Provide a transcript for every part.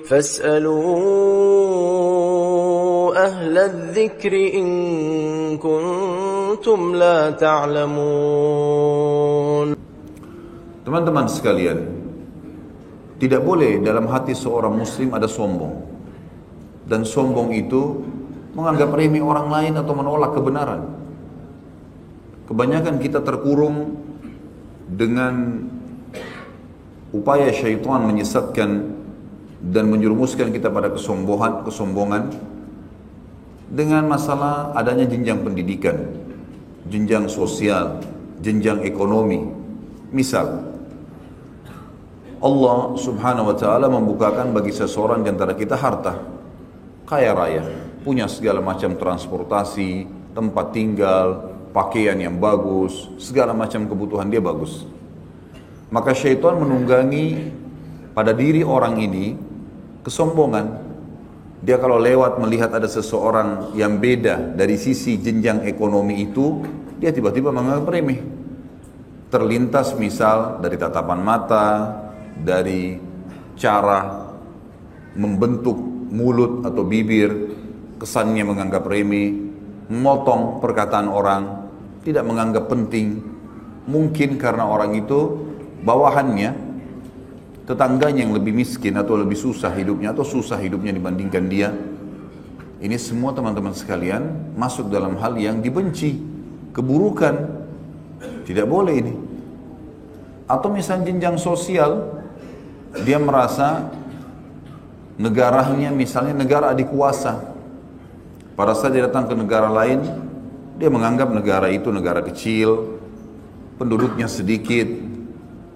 فاسألوا أهل الذكر إن كنتم لا تعلمون. Teman-teman sekalian, tidak boleh dalam hati seorang muslim ada sombong. Dan sombong itu menganggap remeh orang lain atau menolak kebenaran. Kebanyakan kita terkurung dengan upaya syaitan menyesatkan dan menjerumuskan kita pada kesombongan dengan masalah adanya jenjang pendidikan, jenjang sosial, jenjang ekonomi. Misal, Allah subhanahu wa ta'ala membukakan bagi seseorang di antara kita harta, kaya raya, punya segala macam transportasi, tempat tinggal, pakaian yang bagus, segala macam kebutuhan dia bagus. Maka syaitan menunggangi pada diri orang ini kesombongan. Dia kalau lewat melihat ada seseorang yang beda dari sisi jenjang ekonomi itu, dia tiba-tiba menganggap remeh. Terlintas misal dari tatapan mata, dari cara membentuk mulut atau bibir, kesannya menganggap remeh, memotong perkataan orang, tidak menganggap penting. Mungkin karena orang itu bawahannya, tetangganya yang lebih miskin atau lebih susah hidupnya atau susah hidupnya dibandingkan dia. Ini semua teman-teman sekalian masuk dalam hal yang dibenci, keburukan. Tidak boleh ini. Atau misalnya jenjang sosial, dia merasa negaranya misalnya negara adik kuasa. Pada saat dia datang ke negara lain, dia menganggap negara itu negara kecil, penduduknya sedikit.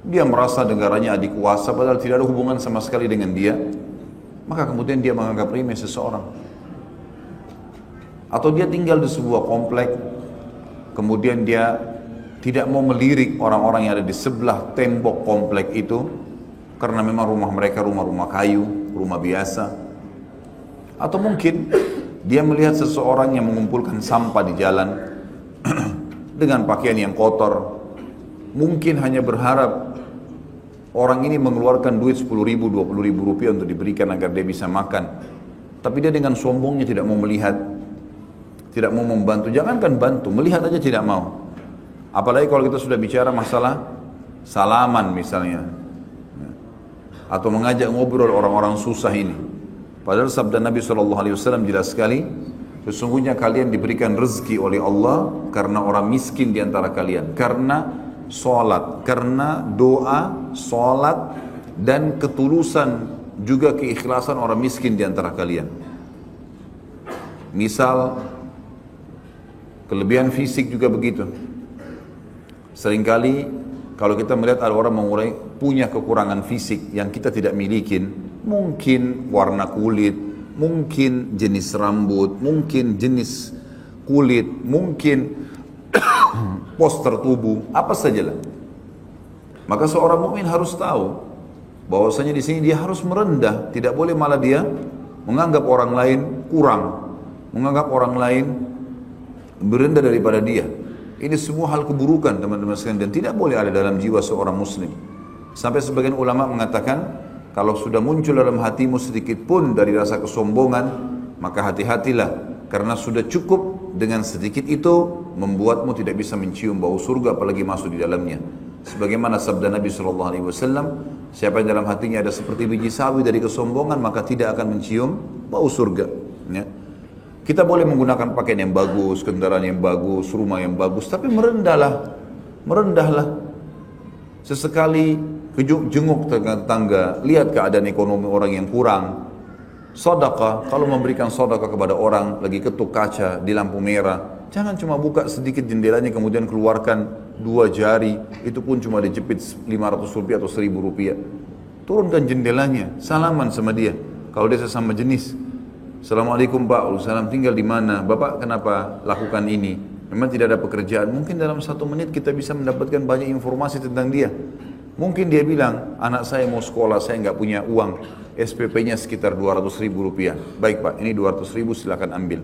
Dia merasa negaranya adik kuasa padahal tidak ada hubungan sama sekali dengan dia. Maka kemudian dia menganggap remeh seseorang. Atau dia tinggal di sebuah komplek, kemudian dia tidak mau melirik orang-orang yang ada di sebelah tembok komplek itu, karena memang rumah mereka rumah-rumah kayu, rumah biasa. Atau mungkin dia melihat seseorang yang mengumpulkan sampah di jalan dengan pakaian yang kotor. Mungkin hanya berharap orang ini mengeluarkan duit 10 ribu, 20 ribu rupiah untuk diberikan agar dia bisa makan. Tapi dia dengan sombongnya tidak mau melihat, tidak mau membantu. Jangankan bantu, melihat aja tidak mau. Apalagi kalau kita sudah bicara masalah salaman misalnya, atau mengajak ngobrol orang-orang susah ini. Padahal sabda Nabi SAW jelas sekali, sesungguhnya kalian diberikan rezeki oleh Allah karena orang miskin di antara kalian, karena sholat, karena doa, sholat, dan ketulusan juga keikhlasan orang miskin di antara kalian. Misal, kelebihan fisik juga begitu. Seringkali kalau kita melihat ada orang punya kekurangan fisik yang kita tidak milikin, mungkin warna kulit, mungkin jenis rambut, mungkin jenis kulit, mungkin poster tubuh, apa sajalah. Maka seorang mukmin harus tahu bahwasanya di sini dia harus merendah, tidak boleh malah dia menganggap orang lain kurang, menganggap orang lain berendah daripada dia. Ini semua hal keburukan teman-teman sekalian dan tidak boleh ada dalam jiwa seorang muslim. Sampai sebagian ulama mengatakan, kalau sudah muncul dalam hatimu sedikit pun dari rasa kesombongan, maka hati-hatilah, karena sudah cukup dengan sedikit itu membuatmu tidak bisa mencium bau surga apalagi masuk di dalamnya. Sebagaimana sabda Nabi SAW, siapa yang dalam hatinya ada seperti biji sawi dari kesombongan, maka tidak akan mencium bau surga. Ya. Kita boleh menggunakan pakaian yang bagus, kendaraan yang bagus, rumah yang bagus, tapi merendahlah. Sesekali jenguk tetangga, lihat keadaan ekonomi orang yang kurang. Sedekah, kalau memberikan sedekah kepada orang lagi ketuk kaca di lampu merah, jangan cuma buka sedikit jendelanya kemudian keluarkan 2 jari, itu pun cuma dijepit 500 rupiah atau 1000 rupiah. Turunkan jendelanya, salaman sama dia. Kalau dia sesama jenis, Assalamualaikum Pak, salam, tinggal di mana? Bapak kenapa lakukan ini? Memang tidak ada pekerjaan. Mungkin dalam 1 menit kita bisa mendapatkan banyak informasi tentang dia. Mungkin dia bilang, anak saya mau sekolah, saya nggak punya uang. SPP-nya sekitar 200.000 rupiah. Baik Pak, ini 200.000 silakan ambil.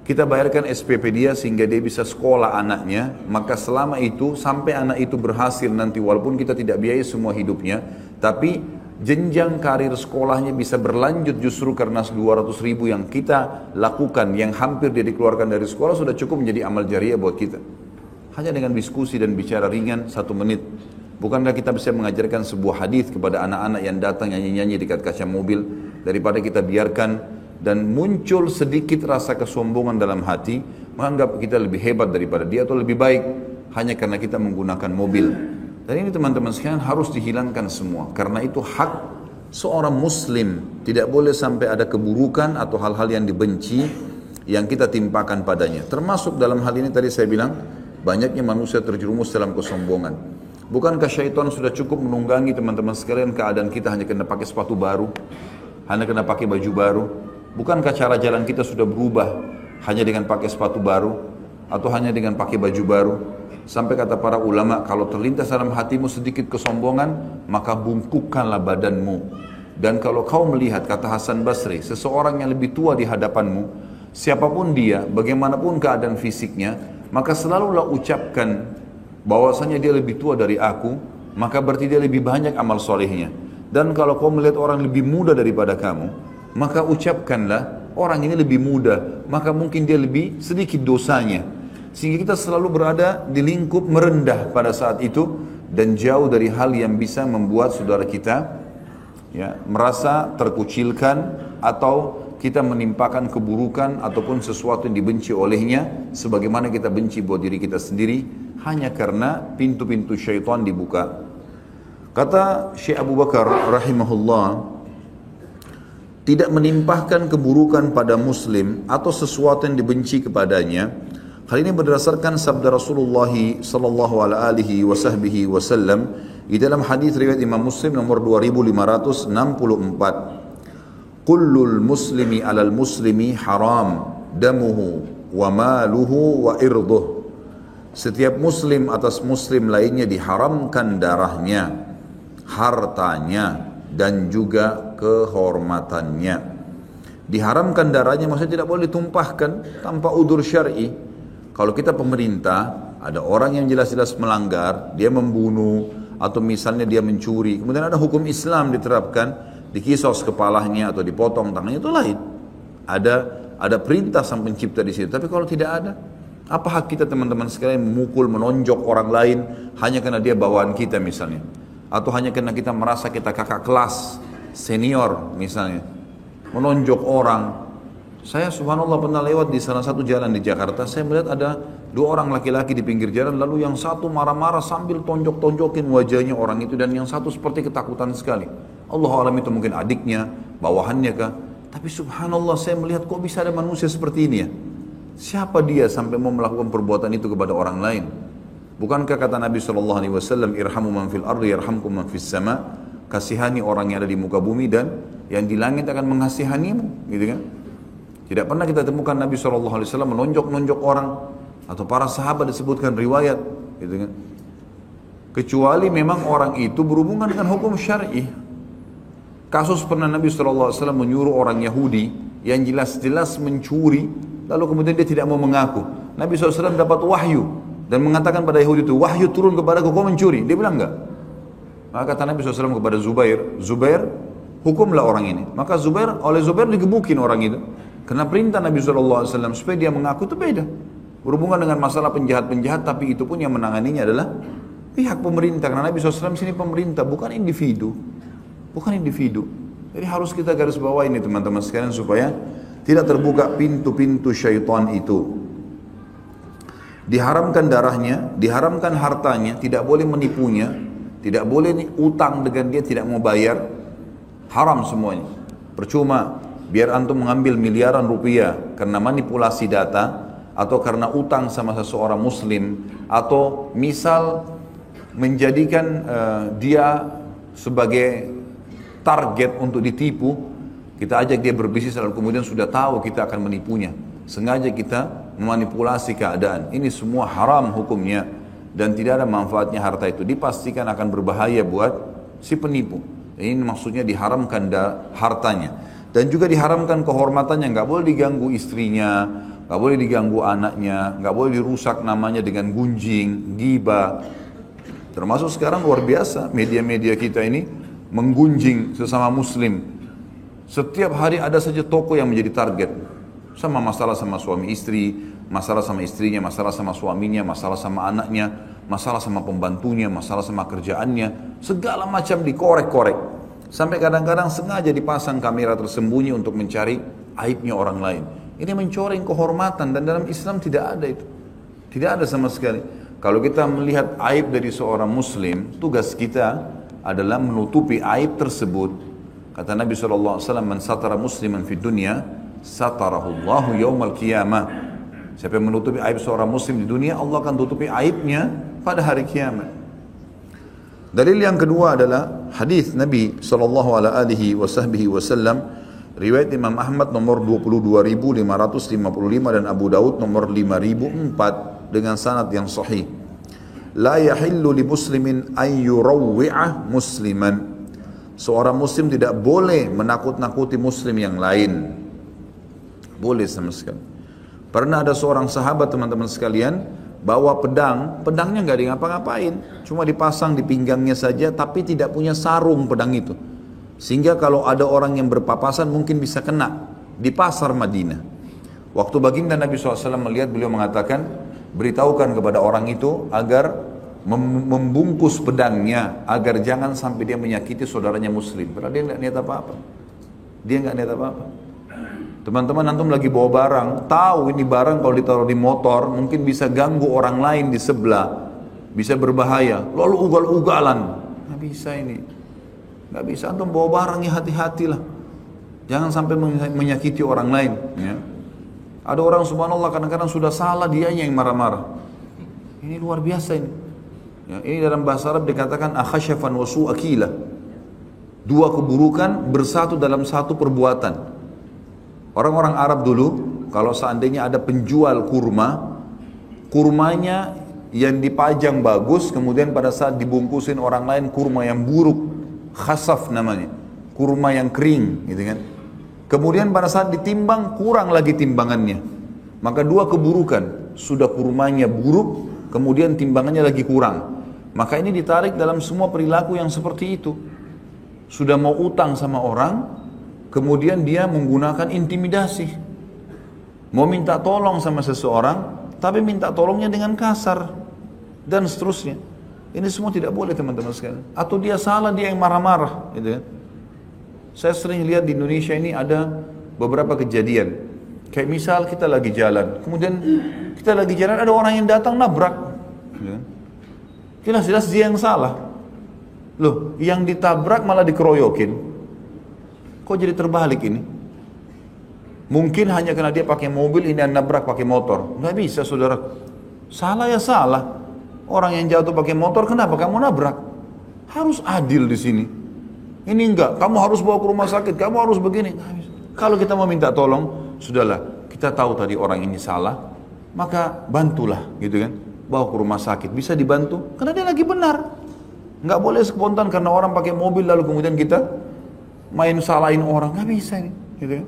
Kita bayarkan SPP dia sehingga dia bisa sekolah anaknya. Maka selama itu, sampai anak itu berhasil nanti, walaupun kita tidak biayai semua hidupnya, tapi jenjang karir sekolahnya bisa berlanjut justru karena 200 ribu yang kita lakukan, yang hampir dia dikeluarkan dari sekolah sudah cukup menjadi amal jariah buat kita. Hanya dengan diskusi dan bicara ringan 1 menit. Bukankah kita bisa mengajarkan sebuah hadis kepada anak-anak yang datang nyanyi-nyanyi dekat kaca mobil, daripada kita biarkan dan muncul sedikit rasa kesombongan dalam hati, menganggap kita lebih hebat daripada dia atau lebih baik hanya karena kita menggunakan mobil. Dan ini teman-teman sekalian harus dihilangkan semua, karena itu hak seorang muslim. Tidak boleh sampai ada keburukan atau hal-hal yang dibenci yang kita timpakan padanya. Termasuk dalam hal ini tadi saya bilang, banyaknya manusia terjerumus dalam kesombongan. Bukankah syaitan sudah cukup menunggangi teman-teman sekalian keadaan kita hanya kena pakai sepatu baru, hanya kena pakai baju baru? Bukankah cara jalan kita sudah berubah hanya dengan pakai sepatu baru atau hanya dengan pakai baju baru? Sampai kata para ulama, kalau terlintas dalam hatimu sedikit kesombongan, maka bungkukkanlah badanmu. Dan kalau kau melihat, kata Hasan Basri, seseorang yang lebih tua di hadapanmu, siapapun dia, bagaimanapun keadaan fisiknya, maka selalulah ucapkan bahwasanya dia lebih tua dari aku, maka berarti dia lebih banyak amal solehnya. Dan kalau kau melihat orang lebih muda daripada kamu, maka ucapkanlah orang ini lebih muda, maka mungkin dia lebih sedikit dosanya. Sehingga kita selalu berada di lingkup merendah pada saat itu dan jauh dari hal yang bisa membuat saudara kita merasa terkucilkan atau kita menimpakan keburukan ataupun sesuatu yang dibenci olehnya, sebagaimana kita benci buat diri kita sendiri hanya karena pintu-pintu syaitan dibuka. Kata Syekh Abu Bakar rahimahullah, tidak menimpahkan keburukan pada muslim atau sesuatu yang dibenci kepadanya. Hal ini berdasarkan sabda Rasulullah sallallahu alaihi wasallam di dalam hadis riwayat Imam Muslim nomor 2564. Kullul muslimi 'alal muslimi haram damuhu wa maluhu wa irduh. Setiap muslim atas muslim lainnya diharamkan darahnya, hartanya dan juga kehormatannya. Diharamkan darahnya maksudnya tidak boleh ditumpahkan tanpa udzur syar'i. Kalau kita pemerintah, ada orang yang jelas-jelas melanggar, dia membunuh atau misalnya dia mencuri, kemudian ada hukum Islam diterapkan, dikisos kepalanya atau dipotong tangannya, itu lain. Ada perintah sang pencipta di situ. Tapi kalau tidak ada, apa hak kita teman-teman sekalian memukul, menonjok orang lain hanya karena dia bawaan kita misalnya, atau hanya karena kita merasa kita kakak kelas, senior misalnya, menonjok orang. Saya subhanallah pernah lewat di salah satu jalan di Jakarta, saya melihat ada 2 orang laki-laki di pinggir jalan, lalu yang satu marah-marah sambil tonjok-tonjokin wajahnya orang itu, dan yang satu seperti ketakutan sekali. Allah alam itu mungkin adiknya, bawahannya kah? Tapi subhanallah saya melihat kok bisa ada manusia seperti ini ya? Siapa dia sampai mau melakukan perbuatan itu kepada orang lain? Bukankah kata Nabi SAW, irhamu man fil ardi yarhamkum man fis sama, kasihani orang yang ada di muka bumi dan yang di langit akan mengasihanimu, gitu kan? Tidak pernah kita temukan Nabi SAW menonjok-nonjok orang, atau para sahabat disebutkan riwayat, gitu kan? Kecuali memang orang itu berhubungan dengan hukum syar'i. Kasus pernah Nabi SAW menyuruh orang Yahudi yang jelas-jelas mencuri, lalu kemudian dia tidak mau mengaku. Nabi SAW dapat wahyu dan mengatakan pada Yahudi itu, wahyu turun kepadaku, kau mencuri. Dia bilang enggak. Maka kata Nabi SAW kepada Zubair, hukumlah orang ini. Maka oleh Zubair digebukin orang itu. Karena perintah Nabi SAW supaya dia mengaku itu beda. Berhubungan dengan masalah penjahat-penjahat, tapi itu pun yang menanganinya adalah pihak pemerintah. Karena Nabi SAW sini pemerintah, bukan individu. Bukan individu. Jadi harus kita garis bawah ini teman-teman sekalian, supaya tidak terbuka pintu-pintu syaitan itu. Diharamkan darahnya, diharamkan hartanya, tidak boleh menipunya, tidak boleh utang dengan dia tidak mau bayar. Haram semuanya. Percuma biar antum mengambil miliaran rupiah karena manipulasi data, atau karena utang sama seseorang muslim, atau misal menjadikan dia sebagai target untuk ditipu. Kita ajak dia berbisnis lalu kemudian sudah tahu kita akan menipunya, sengaja kita memanipulasi keadaan. Ini semua haram hukumnya dan tidak ada manfaatnya. Harta itu dipastikan akan berbahaya buat si penipu. Ini maksudnya diharamkan hartanya. Dan juga diharamkan kehormatannya, nggak boleh diganggu istrinya, nggak boleh diganggu anaknya, nggak boleh dirusak namanya dengan gunjing, ghibah. Termasuk sekarang luar biasa media-media kita ini menggunjing sesama muslim. Setiap hari ada saja toko yang menjadi target. Sama masalah sama suami istri, masalah sama istrinya, masalah sama suaminya, masalah sama anaknya, masalah sama pembantunya, masalah sama kerjaannya. Segala macam dikorek-korek. Sampai kadang-kadang sengaja dipasang kamera tersembunyi untuk mencari aibnya orang lain. Ini mencoreng kehormatan dan dalam Islam tidak ada itu. Tidak ada sama sekali. Kalau kita melihat aib dari seorang muslim, tugas kita adalah menutupi aib tersebut. Kata Nabi SAW, "Man satara musliman fi dunya, satarahullahu yaumal qiyamah." Siapa yang menutupi aib seorang muslim di dunia, Allah akan tutupi aibnya pada hari kiamat. Dalil yang kedua adalah hadis Nabi SAW, riwayat Imam Ahmad nomor 22.555 dan Abu Daud nomor 5.004 dengan sanad yang sahih. La yahillu li muslimin an yurawwi'a musliman. Seorang muslim tidak boleh menakut-nakuti muslim yang lain. Boleh sama sekali. Pernah ada seorang sahabat, teman-teman sekalian, bawa pedang, pedangnya nggak ngapa-ngapain, cuma dipasang di pinggangnya saja, tapi tidak punya sarung pedang itu. Sehingga kalau ada orang yang berpapasan mungkin bisa kena di pasar Madinah. Waktu baginda Nabi SAW melihat, beliau mengatakan, beritahukan kepada orang itu agar membungkus pedangnya, agar jangan sampai dia menyakiti saudaranya muslim. Padahal dia nggak niat apa-apa. Dia nggak niat apa-apa. Teman-teman, antum lagi bawa barang, tahu ini barang kalau ditaruh di motor mungkin bisa ganggu orang lain di sebelah, bisa berbahaya, lalu ugal-ugalan. Nggak bisa ini. Nggak bisa, antum bawa barangnya hati-hatilah. Jangan sampai menyakiti orang lain. Ya. Ada orang subhanallah kadang-kadang sudah salah, dianya yang marah-marah. Ini luar biasa ini. Ya, ini dalam bahasa Arab dikatakan akhashafan wa su'akila. Dua keburukan bersatu dalam satu perbuatan. Orang-orang Arab dulu, kalau seandainya ada penjual kurma, kurmanya yang dipajang bagus, kemudian pada saat dibungkusin orang lain kurma yang buruk, khasaf namanya, kurma yang kering, gitu kan. Kemudian pada saat ditimbang kurang lagi timbangannya, maka dua keburukan, sudah kurmanya buruk, kemudian timbangannya lagi kurang. Maka ini ditarik dalam semua perilaku yang seperti itu. Sudah mau utang sama orang, kemudian dia menggunakan intimidasi, mau minta tolong sama seseorang, tapi minta tolongnya dengan kasar, dan seterusnya. Ini semua tidak boleh, teman-teman sekalian. Atau dia salah, dia yang marah-marah, gitu kan. Saya sering lihat di Indonesia ini ada beberapa kejadian. Kayak misal kita lagi jalan, kemudian kita lagi jalan ada orang yang datang nabrak. Jelas-jelas dia yang salah. Loh, yang ditabrak malah dikeroyokin. Kok jadi terbalik ini? Mungkin hanya karena dia pakai mobil, ini yang nabrak pakai motor. Nggak bisa, saudara. Salah ya salah. Orang yang jatuh pakai motor, kenapa kamu nabrak? Harus adil di sini. Ini enggak, kamu harus bawa ke rumah sakit, kamu harus begini. Kalau kita mau minta tolong, sudahlah, kita tahu tadi orang ini salah, maka bantulah, gitu kan. Bawa ke rumah sakit, bisa dibantu, karena dia lagi benar. Enggak boleh spontan karena orang pakai mobil lalu kemudian kita main salahin orang, nggak bisa ini, gitu kan.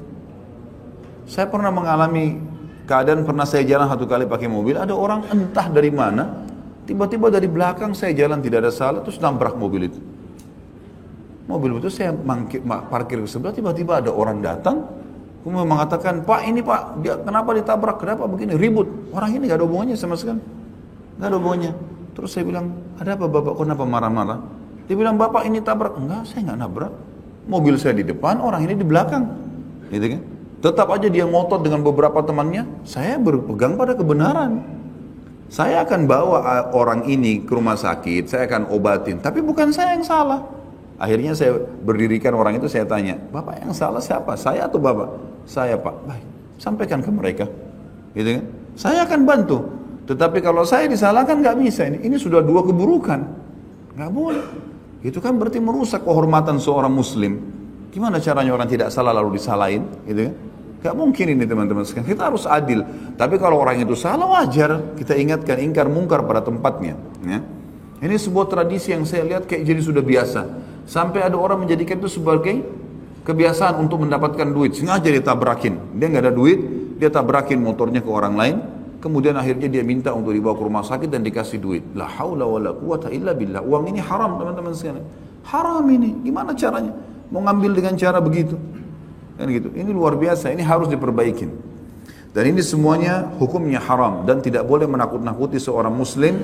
Saya pernah mengalami keadaan, pernah saya jalan satu kali pakai mobil, ada orang entah dari mana, tiba-tiba dari belakang saya jalan tidak ada salah, terus nabrak mobil itu. Mobil itu saya parkir ke sebelah, tiba-tiba ada orang datang, kemudian mengatakan, Pak ini Pak, dia kenapa ditabrak, kenapa begini, ribut. Orang ini gak ada hubungannya sama sekali, gak ada hubungannya. Terus saya bilang, ada apa Bapak, kenapa marah-marah? Dia bilang, Bapak ini tabrak. Enggak, saya gak nabrak. Mobil saya di depan, orang ini di belakang, gitu kan. Tetap aja dia ngotot dengan beberapa temannya. Saya berpegang pada kebenaran. Saya akan bawa orang ini ke rumah sakit, saya akan obatin, tapi bukan saya yang salah. Akhirnya saya berdirikan orang itu, saya tanya, Bapak yang salah siapa? Saya atau Bapak? Saya Pak. Baik, sampaikan ke mereka, gitu kan? Saya akan bantu. Tetapi kalau saya disalahkan nggak bisa ini. Ini sudah dua keburukan, nggak boleh. Itu kan berarti merusak kehormatan seorang Muslim. Gimana caranya orang tidak salah lalu disalahin, gitu kan? Gak mungkin ini teman-teman sekalian. Kita harus adil. Tapi kalau orang itu salah, wajar kita ingatkan, ingkar mungkar pada tempatnya. Ya. Ini sebuah tradisi yang saya lihat kayak jadi sudah biasa. Sampai ada orang menjadikan itu sebagai kebiasaan untuk mendapatkan duit. Sengaja dia tabrakin. Dia nggak ada duit, dia tabrakin motornya ke orang lain. Kemudian akhirnya dia minta untuk dibawa ke rumah sakit dan dikasih duit. La haula wala quwata illa billah. Uang ini haram teman-teman sekalian. Haram ini, gimana caranya? Mau ngambil dengan cara begitu? Kan gitu. Ini luar biasa, ini harus diperbaikin. Dan ini semuanya hukumnya haram dan tidak boleh menakut-nakuti seorang muslim,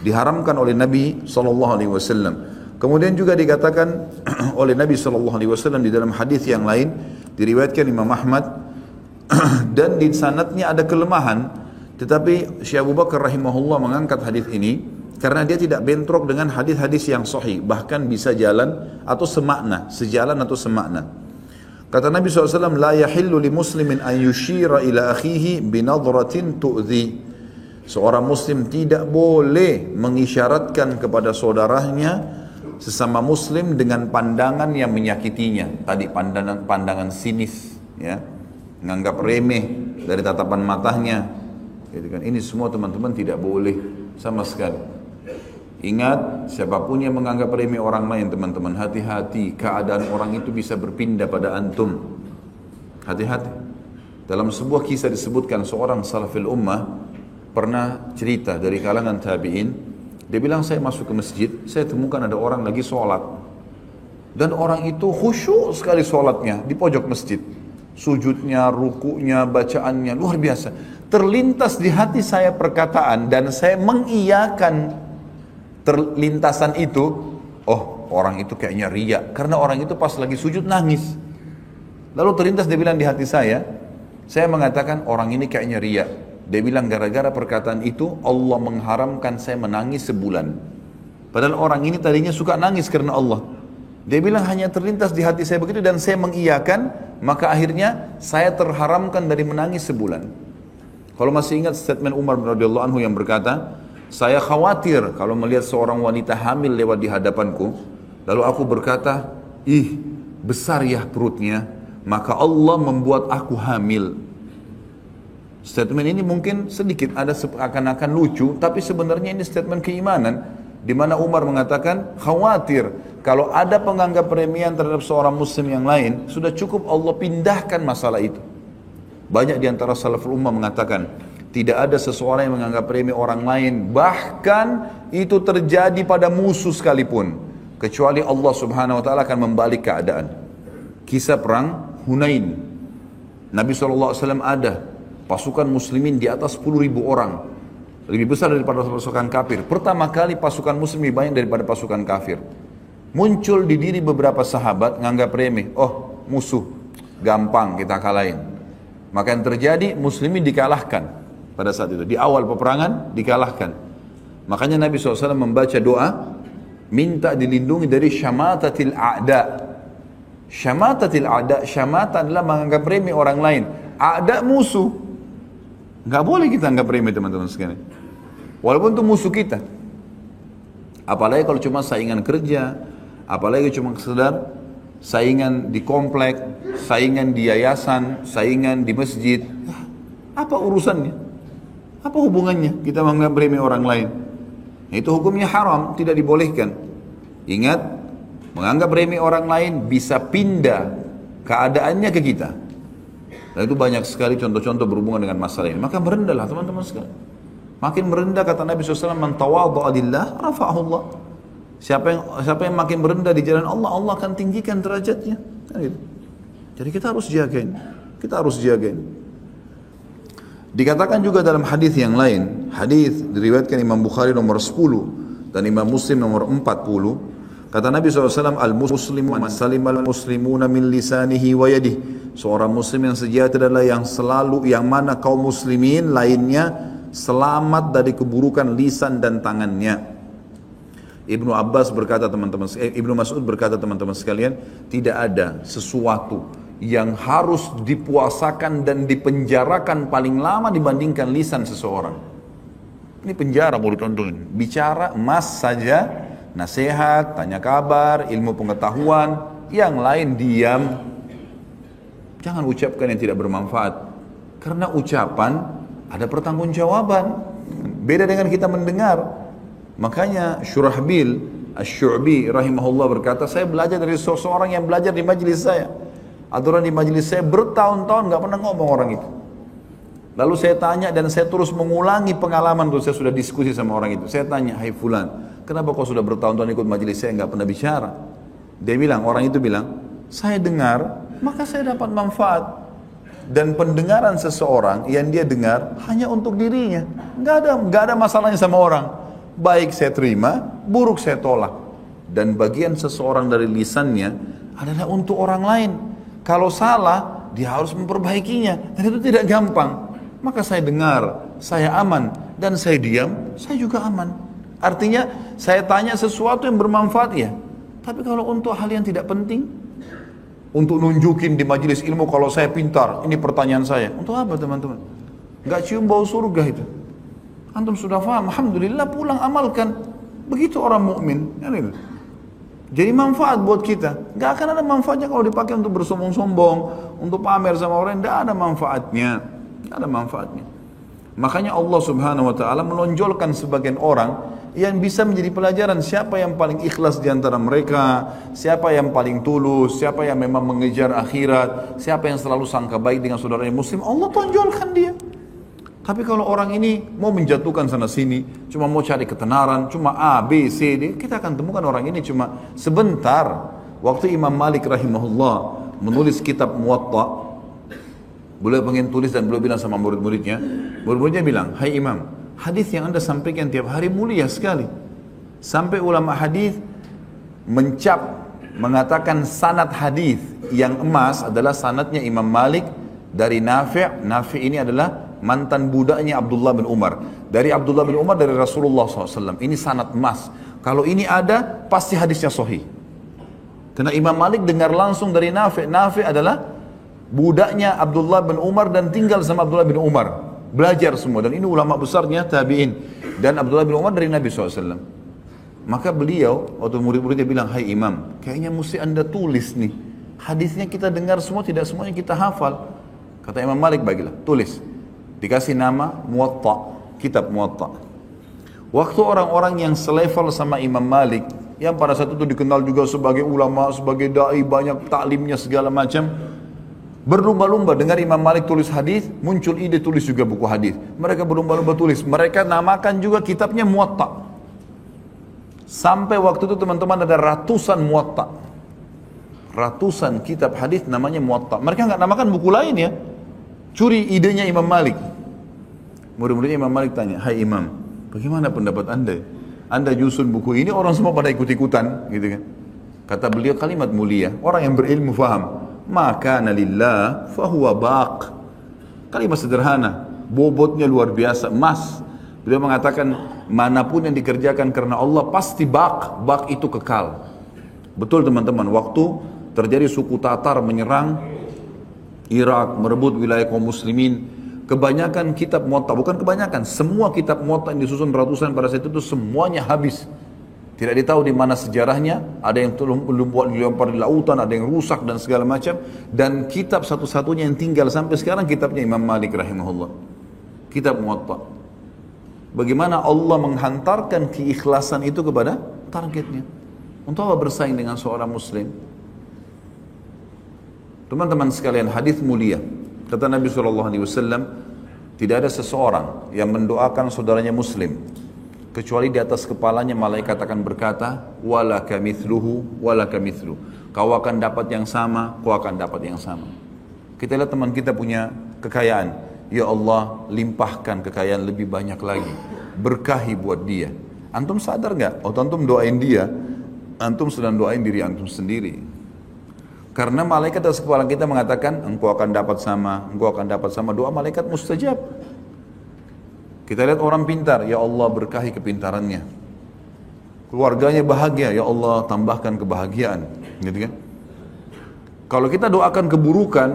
diharamkan oleh Nabi SAW. Kemudian juga dikatakan oleh Nabi SAW di dalam hadis yang lain, diriwayatkan Imam Ahmad, dan di sanadnya ada kelemahan, tetapi Syekh Abu Bakar rahimahullah mengangkat hadis ini karena dia tidak bentrok dengan hadis-hadis yang sahih, bahkan bisa jalan atau semakna, sejalan atau semakna. Kata Nabi SAW, la yahillu li muslimin an yushira ila akhihi binadratin tu'zi. Seorang muslim tidak boleh mengisyaratkan kepada saudaranya sesama muslim dengan pandangan yang menyakitinya. Tadi pandangan sinis, ya, menganggap remeh dari tatapan matanya. Gitu kan. Ini semua teman-teman tidak boleh sama sekali. Ingat, siapapun yang menganggap remeh orang lain, teman-teman, hati-hati, keadaan orang itu bisa berpindah pada antum. Hati-hati. Dalam sebuah kisah disebutkan seorang salafil ummah pernah cerita dari kalangan tabi'in. Dia bilang, saya masuk ke masjid, saya temukan ada orang lagi sholat. Dan orang itu khusyuk sekali sholatnya di pojok masjid. Sujudnya, rukunya, bacaannya, luar biasa. Terlintas di hati saya perkataan dan saya mengiyakan terlintasan itu. Oh, orang itu kayaknya riya, karena orang itu pas lagi sujud nangis. Lalu terlintas dia bilang di hati saya mengatakan orang ini kayaknya riya. Dia bilang gara-gara perkataan itu Allah mengharamkan saya menangis sebulan. Padahal orang ini tadinya suka nangis karena Allah. Dia bilang hanya terlintas di hati saya begitu dan saya mengiyakan, maka akhirnya saya terharamkan dari menangis sebulan. Kalau masih ingat statement Umar bin radhiyallahu anhu yang berkata, saya khawatir kalau melihat seorang wanita hamil lewat di hadapanku, lalu aku berkata, ih, besar ya perutnya, maka Allah membuat aku hamil. Statement ini mungkin sedikit ada seakan-akan lucu, tapi sebenarnya ini statement keimanan, di mana Umar mengatakan, khawatir kalau ada penganggap remeh terhadap seorang muslim yang lain, sudah cukup Allah pindahkan masalah itu. Banyak di antara salaful ummah mengatakan, tidak ada seseorang yang menganggap remeh orang lain, bahkan itu terjadi pada musuh sekalipun, kecuali Allah subhanahu wa ta'ala akan membalik keadaan. Kisah perang Hunain, Nabi SAW ada pasukan muslimin di atas 10.000 orang, lebih besar daripada pasukan kafir. Pertama kali pasukan muslim lebih banyak daripada pasukan kafir. Muncul di diri beberapa sahabat nganggap remeh, oh musuh, gampang kita kalahin. Maka yang terjadi, muslimin dikalahkan. Pada saat itu, di awal peperangan dikalahkan. Makanya Nabi SAW membaca doa, minta dilindungi dari syamatatil a'da. Syamatatil a'da, syamata adalah menganggap remeh orang lain. A'da musuh. Nggak boleh kita anggap remeh teman-teman sekalian. Walaupun itu musuh kita. Apalagi kalau cuma saingan kerja, apalagi cuma sekedar saingan di komplek, saingan di yayasan, saingan di masjid. Apa urusannya? Apa hubungannya kita menganggap remeh orang lain? Itu hukumnya haram, tidak dibolehkan. Ingat, menganggap remeh orang lain bisa pindah keadaannya ke kita. Dan itu banyak sekali contoh-contoh berhubungan dengan masalah ini. Maka merendahlah teman-teman sekalian. Makin merendah, kata Nabi SAW, man tawadha'a lillah rafa'ahu Allah. Siapa yang makin merendah di jalan Allah, Allah akan tinggikan derajatnya. Jadi kita harus jagain. Kita harus jagain. Dikatakan juga dalam hadis yang lain, hadis diriwayatkan Imam Bukhari nomor 10 dan Imam Muslim nomor 40, kata Nabi SAW, al-muslimu man salimal muslimuna min lisanihi wa yadihi. Seorang muslim yang sejati adalah yang mana kaum muslimin lainnya selamat dari keburukan lisan dan tangannya. Ibnu Abbas berkata Ibnu Mas'ud berkata teman-teman sekalian, tidak ada sesuatu yang harus dipuasakan dan dipenjarakan paling lama dibandingkan lisan seseorang. Ini penjara mau ditontonin. Bicara emas saja, nasihat, tanya kabar, ilmu pengetahuan, yang lain diam. Jangan ucapkan yang tidak bermanfaat. Karena ucapan ada pertanggungjawaban. Beda dengan kita mendengar. Makanya Syurahbil Asy-Syu'bi rahimahullah berkata, saya belajar dari seseorang yang belajar di majelis saya. Aturan di majelis saya bertahun-tahun gak pernah ngomong orang itu. Lalu saya tanya dan saya terus mengulangi pengalaman itu. Saya sudah diskusi sama orang itu. Saya tanya, hai fulan, kenapa kau sudah bertahun-tahun ikut majelis saya gak pernah bicara? Dia bilang, orang itu bilang, saya dengar, maka saya dapat manfaat. Dan pendengaran seseorang yang dia dengar hanya untuk dirinya. Nggak ada masalahnya sama orang. Baik saya terima, buruk saya tolak. Dan bagian seseorang dari lisannya adalah untuk orang lain. Kalau salah, dia harus memperbaikinya. Dan itu tidak gampang. Maka saya dengar, saya aman. Dan saya diam, saya juga aman. Artinya, saya tanya sesuatu yang bermanfaat ya. Tapi kalau untuk hal yang tidak penting, untuk nunjukin di majelis ilmu kalau saya pintar, ini pertanyaan saya. Untuk apa teman-teman? Nggak cium bau surga itu. Antum sudah paham, alhamdulillah pulang amalkan. Begitu orang mukmin. Jadi manfaat buat kita. Nggak akan ada manfaatnya kalau dipakai untuk bersombong-sombong, untuk pamer sama orang. Nggak ada manfaatnya. Nggak ada manfaatnya. Makanya Allah Subhanahu Wa Taala menonjolkan sebagian orang yang bisa menjadi pelajaran siapa yang paling ikhlas di antara mereka, siapa yang paling tulus, siapa yang memang mengejar akhirat, siapa yang selalu sangka baik dengan saudaranya muslim, Allah tonjolkan dia. Tapi kalau orang ini mau menjatuhkan sana sini, cuma mau cari ketenaran, cuma A, B, C, D, kita akan temukan orang ini cuma sebentar. Waktu Imam Malik rahimahullah menulis kitab Muwatta, beliau pengen tulis dan beliau bilang sama murid-muridnya, murid-muridnya bilang, hai Imam, hadis yang anda sampaikan tiap hari mulia sekali. Sampai ulama hadis mengatakan sanad hadis yang emas adalah sanadnya Imam Malik dari Nafi'. Nafi' ini adalah mantan budaknya Abdullah bin Umar. Dari Abdullah bin Umar dari Rasulullah SAW. Ini sanad emas. Kalau ini ada, pasti hadisnya sahih. Karena Imam Malik dengar langsung dari Nafi'. Nafi' adalah budaknya Abdullah bin Umar dan tinggal sama Abdullah bin Umar. Belajar semua. Dan ini ulama besarnya tabi'in. Dan Abdullah bin Umar dari Nabi SAW. Maka beliau, waktu murid-muridnya bilang, hai Imam, kayaknya mesti anda tulis nih. Hadisnya kita dengar semua, tidak semuanya kita hafal. Kata Imam Malik, bagilah, tulis. Dikasih nama Muwatta, kitab Muwatta. Waktu orang-orang yang selevel sama Imam Malik, yang pada saat itu dikenal juga sebagai ulama, sebagai da'i, banyak taklimnya segala macam, berlumba-lumba dengar Imam Malik tulis hadis, muncul ide tulis juga buku hadis. Mereka berlumba-lumba tulis. Mereka namakan juga kitabnya Muwatta. Sampai waktu itu teman-teman ada ratusan Muwatta. Ratusan kitab hadis namanya Muwatta. Mereka nggak namakan buku lain ya. Curi idenya Imam Malik. Murid-muridnya Imam Malik tanya, hai Imam, bagaimana pendapat anda? Anda nyusun buku ini, orang semua pada ikut-ikutan, gitu kan? Kata beliau kalimat mulia, orang yang berilmu faham. Maka nalillah fahuwa baq. Kalimat sederhana, bobotnya luar biasa, emas. Beliau mengatakan manapun yang dikerjakan karena Allah pasti baq. Baq itu kekal. Betul teman-teman, waktu terjadi suku Tatar menyerang Irak, merebut wilayah kaum muslimin, kebanyakan kitab Muwatta, bukan kebanyakan, semua kitab Muwatta yang disusun ratusan pada saat itu semuanya habis. Tidak ditahu di mana sejarahnya, ada yang dilempar di lautan, ada yang rusak dan segala macam. Dan kitab satu-satunya yang tinggal sampai sekarang kitabnya Imam Malik rahimahullah. Kitab Muwatta. Bagaimana Allah menghantarkan keikhlasan itu kepada targetnya. Untuk apa bersaing dengan seorang muslim? Teman-teman sekalian, hadis mulia. Kata Nabi SAW, tidak ada seseorang yang mendoakan saudaranya muslim kecuali di atas kepalanya malaikat akan berkata, walaka mithluhu, walaka mithlu. Kau akan dapat yang sama, kau akan dapat yang sama. Kita lihat teman kita punya kekayaan. Ya Allah, limpahkan kekayaan lebih banyak lagi. Berkahi buat dia. Antum sadar nggak? Waktu antum doain dia, antum sedang doain diri antum sendiri. Karena malaikat atas kepala kita mengatakan, engkau akan dapat sama, engkau akan dapat sama. Doa malaikat mustajab. Kita lihat orang pintar, ya Allah berkahi kepintarannya. Keluarganya bahagia, ya Allah tambahkan kebahagiaan. Gitu kan? Kalau kita doakan keburukan,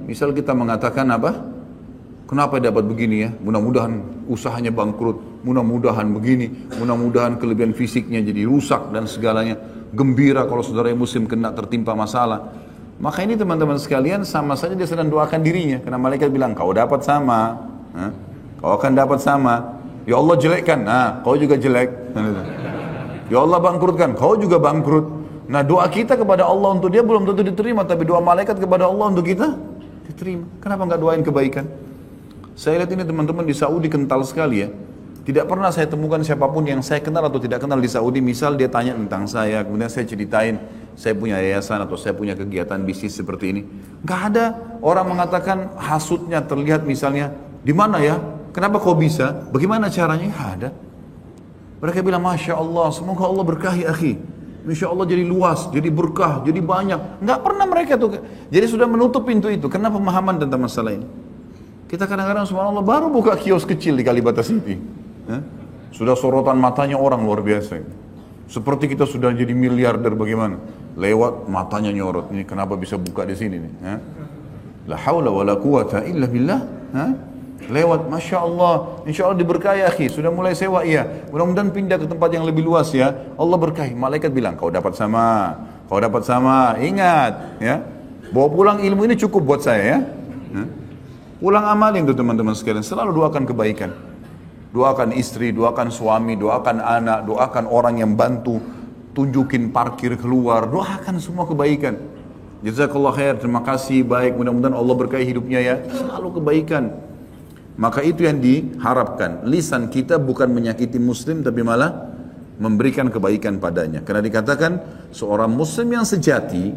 misal kita mengatakan apa? Kenapa dapat begini ya? Mudah-mudahan usahanya bangkrut, mudah-mudahan begini, mudah-mudahan kelebihan fisiknya jadi rusak dan segalanya. Gembira kalau saudara muslim kena tertimpa masalah. Maka ini teman-teman sekalian sama saja dia sedang doakan dirinya. Karena malaikat bilang, kau dapat sama. Kau akan dapat sama. Ya Allah jelekkan, nah kau juga jelek. Ya Allah bangkrutkan, kau juga bangkrut. Nah doa kita kepada Allah untuk dia belum tentu diterima. Tapi doa malaikat kepada Allah untuk kita diterima. Kenapa nggak doain kebaikan? Saya lihat ini teman-teman di Saudi kental sekali ya. Tidak pernah saya temukan siapapun yang saya kenal atau tidak kenal di Saudi. Misal dia tanya tentang saya, kemudian saya ceritain. saya punya yayasan atau saya punya kegiatan bisnis seperti ini. Nggak ada orang mengatakan hasutnya terlihat misalnya, di mana ya? Kenapa kau bisa? Bagaimana caranya? Nggak ada. Mereka bilang, Masya Allah, semoga Allah berkahi akhi. Insya Allah jadi luas, jadi berkah, jadi banyak. Nggak pernah mereka tuh. Jadi sudah menutup pintu itu. Karena pemahaman tentang masalah ini. Kita kadang-kadang subhanallah baru buka kios kecil di Kalibata City. Sudah sorotan matanya orang luar biasa. Seperti kita sudah jadi miliarder bagaimana? Lewat matanya nyorot. Ini kenapa bisa buka di sini nih? La haula wa la quwata illa billah. Lewat, Masya Allah. Insya Allah diberkahi akhi. Sudah mulai sewa iya. Mudah-mudahan pindah ke tempat yang lebih luas ya. Allah berkahi. Malaikat bilang, kau dapat sama. Kau dapat sama. Ingat ya. Bawa pulang ilmu ini cukup buat saya ya. Pulang amalin tuh teman-teman sekalian. Selalu doakan kebaikan. Doakan istri, doakan suami, doakan anak, doakan orang yang bantu. Tunjukin parkir keluar. Doakan semua kebaikan. Jazakallah khair, terima kasih, baik. Mudah-mudahan Allah berkahi hidupnya ya. Selalu kebaikan. Maka itu yang diharapkan. Lisan kita bukan menyakiti muslim, tapi malah memberikan kebaikan padanya. Karena dikatakan seorang muslim yang sejati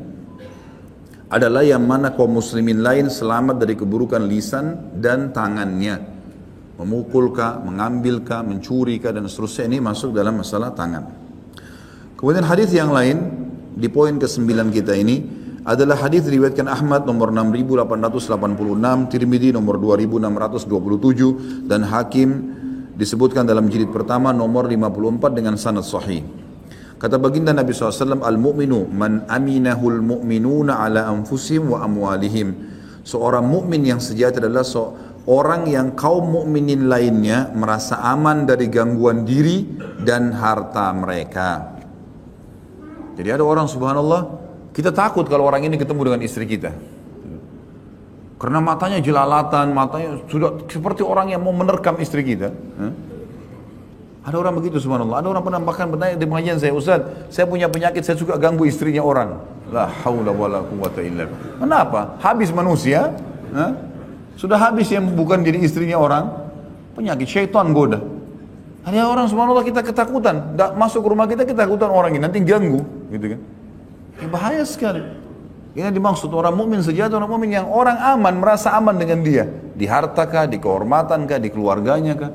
adalah yang mana kaum muslimin lain selamat dari keburukan lisan dan tangannya. Memukulkah, mengambilkah, mencurikah dan seterusnya, ini masuk dalam masalah tangan. Kemudian hadis yang lain di poin ke-9 kita ini adalah hadis riwayatkan Ahmad nomor 6886, Tirmidzi nomor 2627 dan Hakim disebutkan dalam jilid pertama nomor 54 dengan sanad sahih. Kata baginda Nabi SAW, al-mu'minu man aminahul mu'minuna ala anfusihim wa amwalihim. Seorang mukmin yang sejati adalah seorang yang kaum mukminin lainnya merasa aman dari gangguan diri dan harta mereka. Jadi ada orang subhanallah, kita takut kalau orang ini ketemu dengan istri kita. Karena matanya jelalatan, matanya sudah seperti orang yang mau menerkam istri kita. Ada orang begitu subhanallah. Ada orang pernah bahkan bertanya di pengajian saya, Ustaz, saya punya penyakit, saya suka ganggu istrinya orang. La haula wala quwata illa billah. Kenapa? Habis manusia, sudah habis yang bukan jadi istrinya orang, penyakit syaitan goda. Ada orang subhanallah kita ketakutan, masuk ke rumah kita ketakutan orang ini nanti ganggu, gitu kan? Ini bahaya sekali. Ini dimaksud orang mukmin sejati, orang mukmin yang orang aman, merasa aman dengan dia, di harta kah, di kehormatan kah, di keluarganya kah.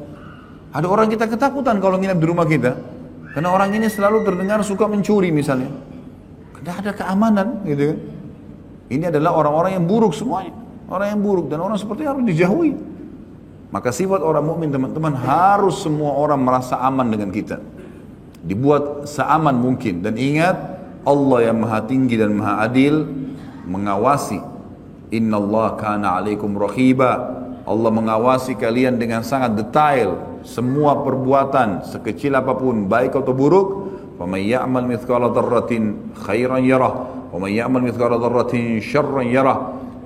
Ada orang kita ketakutan kalau nginap di rumah kita, karena orang ini selalu terdengar suka mencuri misalnya. Tidak ada keamanan, gitu kan? Ini adalah orang-orang yang buruk semuanya, orang yang buruk dan orang seperti harus dijauhi. Maka sifat orang mukmin teman-teman harus semua orang merasa aman dengan kita, dibuat seaman mungkin. Dan ingat, Allah yang maha tinggi dan maha adil mengawasi. Innallaha kana alaikum raqiba. Allah mengawasi kalian dengan sangat detail semua perbuatan sekecil apapun baik atau buruk. وَمَنْ يَعْمَلْ مِثْقَالَ ذَرَّةٍ خَيْرًا يَرَهُ وَمَنْ يَعْمَلْ مِثْقَالَ ذَرَّةٍ شَرًّا يَرَهُ.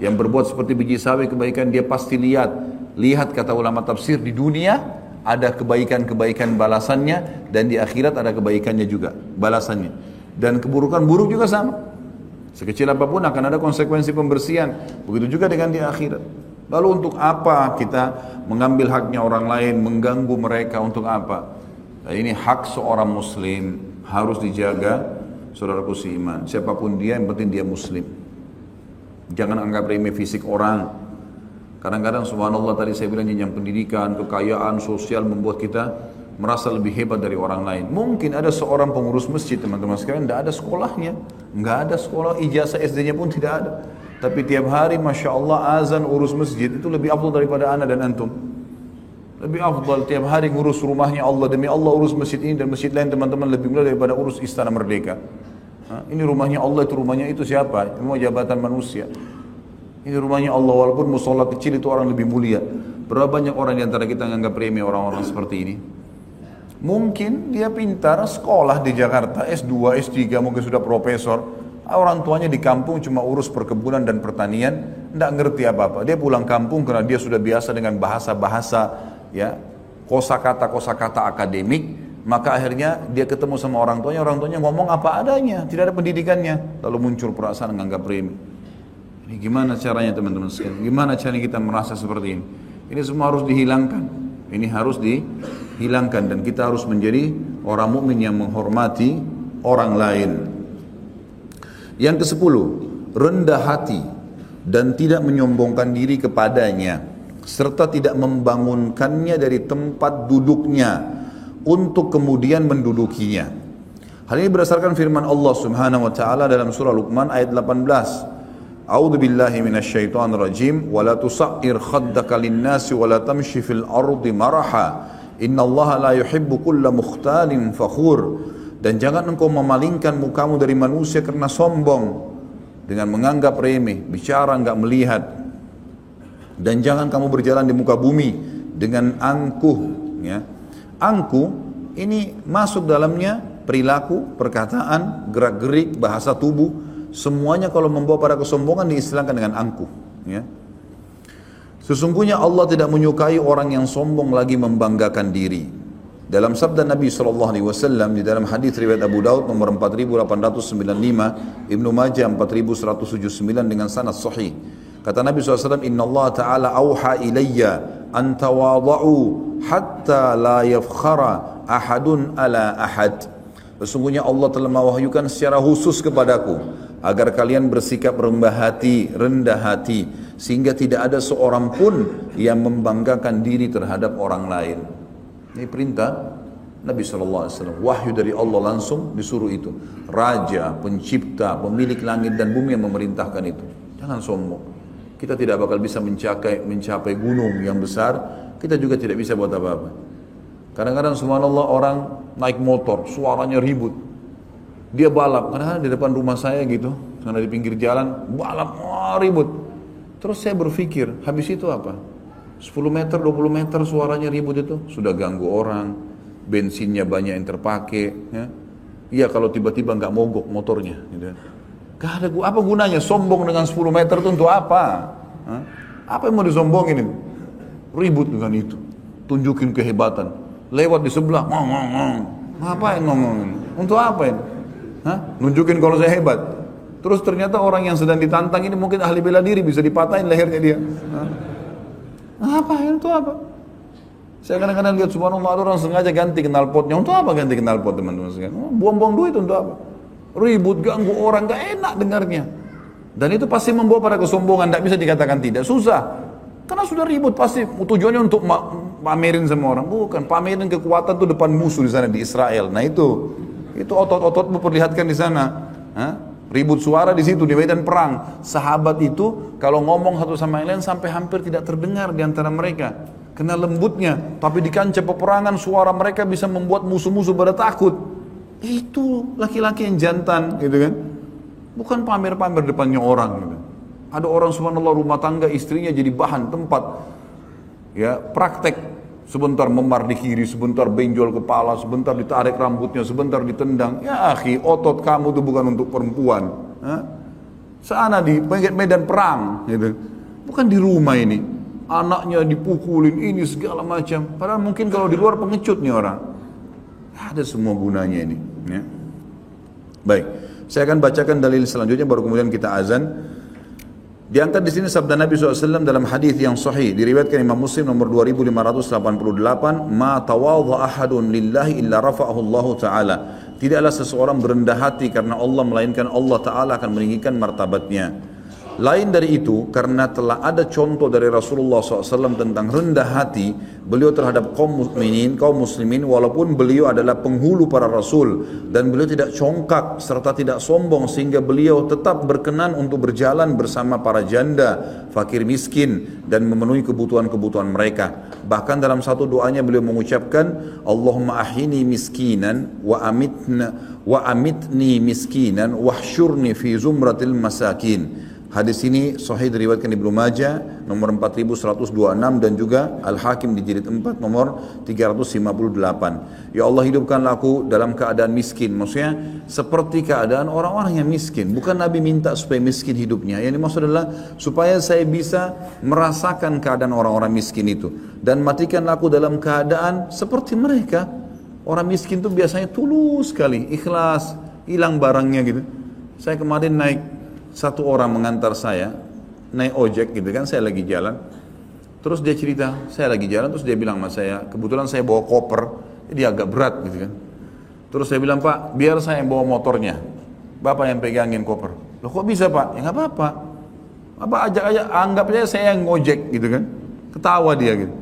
Yang berbuat seperti biji sawi kebaikan dia pasti lihat. Lihat kata ulama tafsir, di dunia ada kebaikan-kebaikan balasannya dan di akhirat ada kebaikannya juga balasannya. Dan keburukan buruk juga sama. Sekecil apapun akan ada konsekuensi pembersihan. Begitu juga dengan di akhirat. Lalu untuk apa kita mengambil haknya orang lain, mengganggu mereka, untuk apa? Nah, ini hak seorang muslim harus dijaga, saudaraku seiman. Siapapun dia, yang penting dia muslim. Jangan anggap remeh fisik orang. Kadang-kadang subhanallah tadi saya bilang jenjang pendidikan, kekayaan, sosial membuat kita merasa lebih hebat dari orang lain. Mungkin ada seorang pengurus masjid teman-teman sekalian, tidak ada sekolahnya, nggak ada sekolah, ijazah SD-nya pun tidak ada. Tapi tiap hari Masya Allah azan urus masjid itu lebih afdal daripada ana dan antum. Lebih afdal tiap hari ngurus rumahnya Allah, demi Allah urus masjid ini dan masjid lain teman-teman lebih mulia daripada urus istana merdeka. Ini rumahnya Allah, itu rumahnya itu siapa? Semua jabatan manusia. Ini rumahnya Allah, walaupun musola kecil itu orang lebih mulia. Berapa banyak orang di antara kita menganggap remeh orang-orang seperti ini? Mungkin dia pintar, sekolah di Jakarta, S2, S3, mungkin sudah profesor. Orang tuanya di kampung cuma urus perkebunan dan pertanian, tidak ngerti apa-apa. Dia pulang kampung karena dia sudah biasa dengan bahasa-bahasa, ya, kosakata akademik. Maka akhirnya dia ketemu sama orang tuanya ngomong apa adanya, tidak ada pendidikannya. Lalu muncul perasaan menganggap remeh. Ini gimana caranya teman-teman sekalian? Gimana caranya kita merasa seperti ini? Ini semua harus dihilangkan. Ini harus dihilangkan dan kita harus menjadi orang mukmin yang menghormati orang lain. Yang ke-10, rendah hati dan tidak menyombongkan diri kepadanya, serta tidak membangunkannya dari tempat duduknya untuk kemudian mendudukinya. Hal ini berdasarkan firman Allah Subhanahu wa taala dalam surah Luqman ayat 18. A'udzu billahi minasyaitonir rajim wa la tusair khaddaka lin-nasi wa la tamshi fil ardi maraha innallaha la yuhibbu kulla mukhtalin fakhur. Dan jangan engkau memalingkan mukamu dari manusia karena sombong dengan menganggap remeh, bicara enggak melihat. Dan jangan kamu berjalan di muka bumi dengan angkuh, ya. Angkuh ini masuk dalamnya perilaku, perkataan, gerak-gerik, bahasa tubuh, semuanya kalau membawa pada kesombongan diistilahkan dengan angkuh, ya. Sesungguhnya Allah tidak menyukai orang yang sombong lagi membanggakan diri. Dalam sabda Nabi SAW di dalam hadis riwayat Abu Daud nomor 4895, Ibnu Majah 4179 dengan sanad sahih. Kata Nabi SAW, Inna Allah Ta'ala auha ilayya an tawada'u hatta la yafkhara ahadun ala ahad. Sesungguhnya Allah telah mewahyukan secara khusus kepadaku agar kalian bersikap rendah hati sehingga tidak ada seorang pun yang membanggakan diri terhadap orang lain. Ini perintah Nabi SAW, wahyu dari Allah langsung disuruh itu. Raja, pencipta, pemilik langit dan bumi yang memerintahkan itu. Jangan sombong. Kita tidak bakal bisa mencapai gunung yang besar, kita juga tidak bisa buat apa-apa. Kadang-kadang subhanallah orang naik motor, suaranya ribut. Dia balap, kadang-kadang di depan rumah saya gitu, karena di pinggir jalan, balap, ribut. Terus saya berpikir, habis itu apa? 10 meter, 20 meter suaranya ribut itu, sudah ganggu orang, bensinnya banyak yang terpakai. Ya, iya kalau tiba-tiba nggak mogok motornya. Gitu. Gak ada apa gunanya sombong dengan 10 meter itu untuk apa? Hah? Apa yang mau disombongin itu? Ribut dengan itu, tunjukin kehebatan. Lewat di sebelah, ngapain ngomongin? Untuk apa ini? Hah? Nunjukin kalau saya hebat. Terus ternyata orang yang sedang ditantang ini mungkin ahli bela diri, bisa dipatahin lehernya dia. Hah? Apa itu apa? Saya kadang-kadang lihat subhanallah ada orang sengaja ganti knalpotnya. Untuk apa ganti knalpot teman-teman sekalian? Buang-buang duit untuk apa? Ribut, ganggu orang, gak enak dengarnya. Dan itu pasti membawa pada kesombongan, tidak bisa dikatakan tidak, susah. Karena sudah ribut pasti tujuannya untuk pamerin sama orang. Bukan, pamerin kekuatan tuh depan musuh di sana di Israel. Nah itu otot-otot memperlihatkan di sana. Hah? Ribut suara di situ di medan perang. Sahabat itu kalau ngomong satu sama yang lain sampai hampir tidak terdengar di antara mereka. Kena lembutnya, tapi di kancah peperangan suara mereka bisa membuat musuh-musuh pada takut. Itu laki-laki yang jantan, gitu kan? Bukan pamer-pamer depannya orang. Gitu. Ada orang subhanallah rumah tangga istrinya jadi bahan tempat, ya praktek. Sebentar memar di kiri, sebentar benjol kepala, sebentar ditarik rambutnya, sebentar ditendang. Ya akhi, otot kamu itu bukan untuk perempuan. Sana di medan perang, gitu. Bukan di rumah ini. Anaknya dipukulin, ini segala macam. Padahal mungkin kalau di luar pengecut nih orang. Ada semua gunanya ini. Ya. Baik, saya akan bacakan dalil selanjutnya, baru kemudian kita azan. Diangkat di sini sabda Nabi SAW dalam hadis yang sahih diriwayatkan Imam Muslim nomor 2588, ma tawadha ahadun lillahi illa rafa'ahu Allah Ta'ala. Tidaklah seseorang berendah hati karena Allah, melainkan Allah Ta'ala akan meninggikan martabatnya. Lain dari itu, karena telah ada contoh dari Rasulullah SAW tentang rendah hati beliau terhadap kaum muslimin, walaupun beliau adalah penghulu para rasul, dan beliau tidak congkak serta tidak sombong, sehingga beliau tetap berkenan untuk berjalan bersama para janda, fakir miskin, dan memenuhi kebutuhan-kebutuhan mereka. Bahkan dalam satu doanya beliau mengucapkan, Allahumma ahini miskinan wa amitni miskinan wahsyurni fi zumratil masakin. Hadis ini sahih diriwayatkan Ibnu Majah nomor 4126 dan juga Al-Hakim di jilid 4 nomor 358. Ya Allah, hidupkanlah aku dalam keadaan miskin. Maksudnya seperti keadaan orang-orang yang miskin. Bukan Nabi minta supaya miskin hidupnya. Yang dimaksud adalah supaya saya bisa merasakan keadaan orang-orang miskin itu. Dan matikanlah aku dalam keadaan seperti mereka. Orang miskin itu biasanya tulus sekali, ikhlas, hilang barangnya gitu. Saya kemarin naik, satu orang mengantar saya naik ojek gitu kan, saya lagi jalan, terus dia cerita saya lagi jalan, terus dia bilang sama saya, kebetulan saya bawa koper, jadi agak berat gitu kan. Terus saya bilang, Pak, biar saya yang bawa motornya, Bapak yang pegangin koper. Loh kok bisa Pak? Ya nggak apa-apa. Apa ajak aja, anggap aja saya yang ngojek gitu kan. Ketawa dia gitu.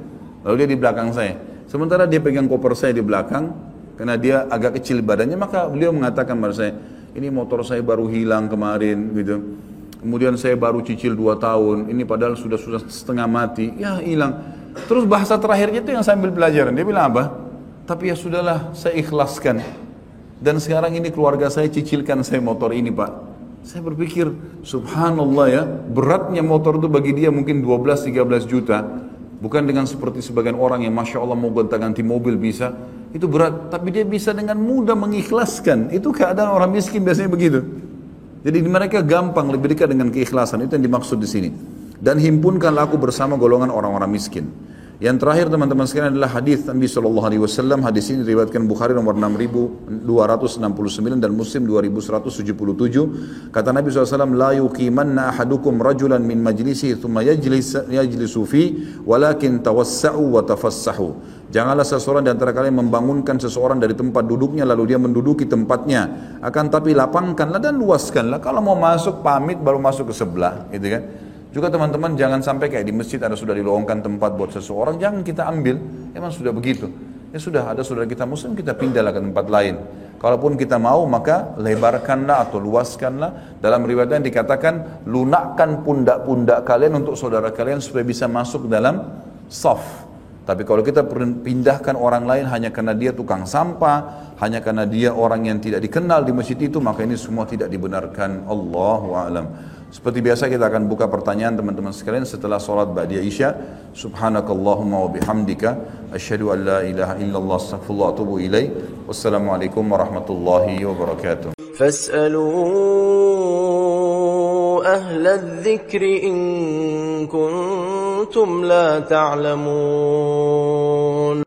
Lalu dia di belakang saya. Sementara dia pegang koper saya di belakang, karena dia agak kecil badannya, maka beliau mengatakan pada saya, ini motor saya baru hilang kemarin gitu. Kemudian saya baru cicil 2 tahun, ini padahal sudah setengah mati, ya hilang. Terus bahasa terakhirnya itu yang sambil pelajaran, dia bilang apa? Tapi ya sudahlah, saya ikhlaskan. Dan sekarang ini keluarga saya cicilkan saya motor ini Pak. Saya berpikir, subhanallah ya, beratnya motor itu bagi dia mungkin 12-13 juta. Bukan dengan seperti sebagian orang yang Masya Allah mau gonta-ganti mobil bisa. Itu berat, tapi dia bisa dengan mudah mengikhlaskan. Itu keadaan orang miskin biasanya begitu. Jadi mereka gampang, lebih dekat dengan keikhlasan. Itu yang dimaksud di sini. Dan himpunkanlah aku bersama golongan orang-orang miskin. Yang terakhir teman-teman sekalian adalah hadis Nabi SAW. Hadis ini diriwayatkan Bukhari nomor 6269 dan Muslim 2177. Kata Nabi SAW, la yuqimanna ahadukum rajulan min majlisi thumma yajlisu fi walakin tawassa'u wa tafassahu. Janganlah seseorang di antara kalian membangunkan seseorang dari tempat duduknya lalu dia menduduki tempatnya. Akan tapi lapangkanlah dan luaskanlah. Kalau mau masuk pamit baru masuk ke sebelah, gitu kan? Juga teman-teman jangan sampai kayak di masjid ada sudah dilowongkan tempat buat seseorang, jangan kita ambil. Emang sudah begitu. Ya sudah, ada saudara kita muslim, kita pindahlah ke tempat lain. Kalaupun kita mau maka lebarkanlah atau luaskanlah. Dalam riwayat yang dikatakan lunakkan pundak-pundak kalian untuk saudara kalian supaya bisa masuk dalam saf. Tapi kalau kita pindahkan orang lain hanya karena dia tukang sampah, hanya karena dia orang yang tidak dikenal di masjid itu, maka ini semua tidak dibenarkan. Allahu a'lam. Seperti biasa kita akan buka pertanyaan teman-teman sekalian setelah sholat ba'da isya. Subhanakallahumma wa bihamdika asyhadu an la ilaha illallah astaghfirullah wa atubu ilaih. Wassalamualaikum warahmatullahi wabarakatuh. فاسألوا أهل الذكر إن كنتم لا تعلمون